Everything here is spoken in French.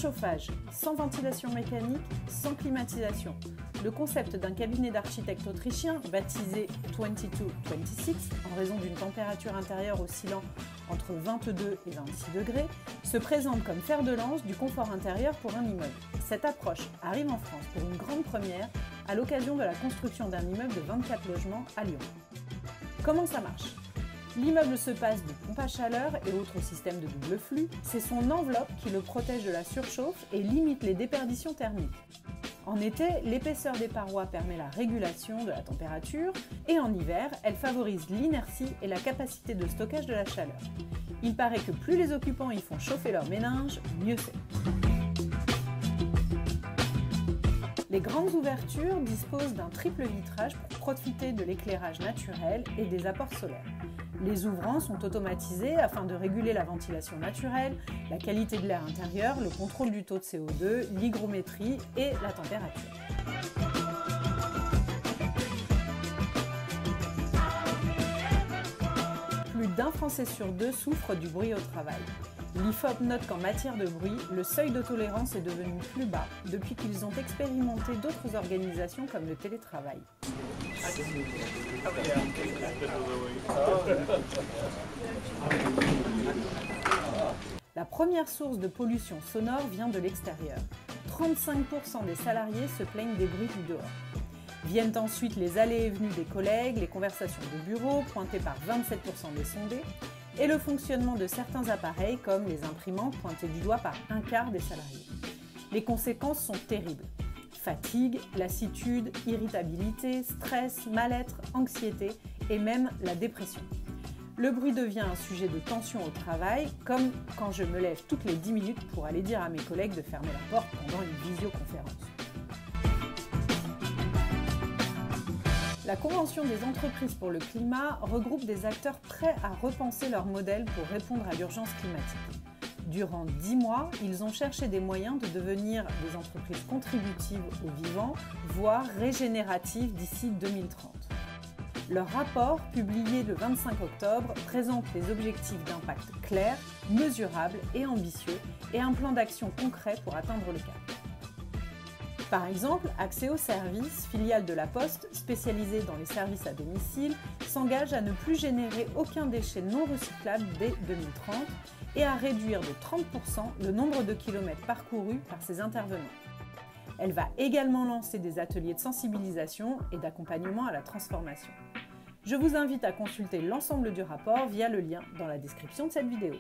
chauffage, sans ventilation mécanique, sans climatisation. Le concept d'un cabinet d'architectes autrichien, baptisé 22-26, en raison d'une température intérieure oscillant entre 22 et 26 degrés, se présente comme fer de lance du confort intérieur pour un immeuble. Cette approche arrive en France pour une grande première à l'occasion de la construction d'un immeuble de 24 logements à Lyon. Comment ça marche ? L'immeuble se passe de pompe à chaleur et autres systèmes de double flux. C'est son enveloppe qui le protège de la surchauffe et limite les déperditions thermiques. En été, l'épaisseur des parois permet la régulation de la température et en hiver, elle favorise l'inertie et la capacité de stockage de la chaleur. Il paraît que plus les occupants y font chauffer leur méninge, mieux c'est. Les grandes ouvertures disposent d'un triple vitrage pour profiter de l'éclairage naturel et des apports solaires. Les ouvrants sont automatisés afin de réguler la ventilation naturelle, la qualité de l'air intérieur, le contrôle du taux de CO2, l'hygrométrie et la température. Plus d'1 Français sur 2 souffre du bruit au travail. L'IFOP note qu'en matière de bruit, le seuil de tolérance est devenu plus bas depuis qu'ils ont expérimenté d'autres organisations comme le télétravail. La première source de pollution sonore vient de l'extérieur. 35% des salariés se plaignent des bruits du dehors. Viennent ensuite les allées et venues des collègues, les conversations de bureau, pointées par 27% des sondés, et le fonctionnement de certains appareils comme les imprimantes pointées du doigt par un quart des salariés. Les conséquences sont terribles. Fatigue, lassitude, irritabilité, stress, mal-être, anxiété et même la dépression. Le bruit devient un sujet de tension au travail, comme quand je me lève toutes les 10 minutes pour aller dire à mes collègues de fermer la porte pendant une visioconférence. La Convention des entreprises pour le climat regroupe des acteurs prêts à repenser leur modèle pour répondre à l'urgence climatique. Durant 10 mois, ils ont cherché des moyens de devenir des entreprises contributives au vivant, voire régénératives d'ici 2030. Leur rapport, publié le 25 octobre, présente les objectifs d'impact clairs, mesurables et ambitieux et un plan d'action concret pour atteindre le cap. Par exemple, Axéo Services, filiale de La Poste, spécialisée dans les services à domicile, s'engage à ne plus générer aucun déchet non recyclable dès 2030 et à réduire de 30% le nombre de kilomètres parcourus par ses intervenants. Elle va également lancer des ateliers de sensibilisation et d'accompagnement à la transformation. Je vous invite à consulter l'ensemble du rapport via le lien dans la description de cette vidéo.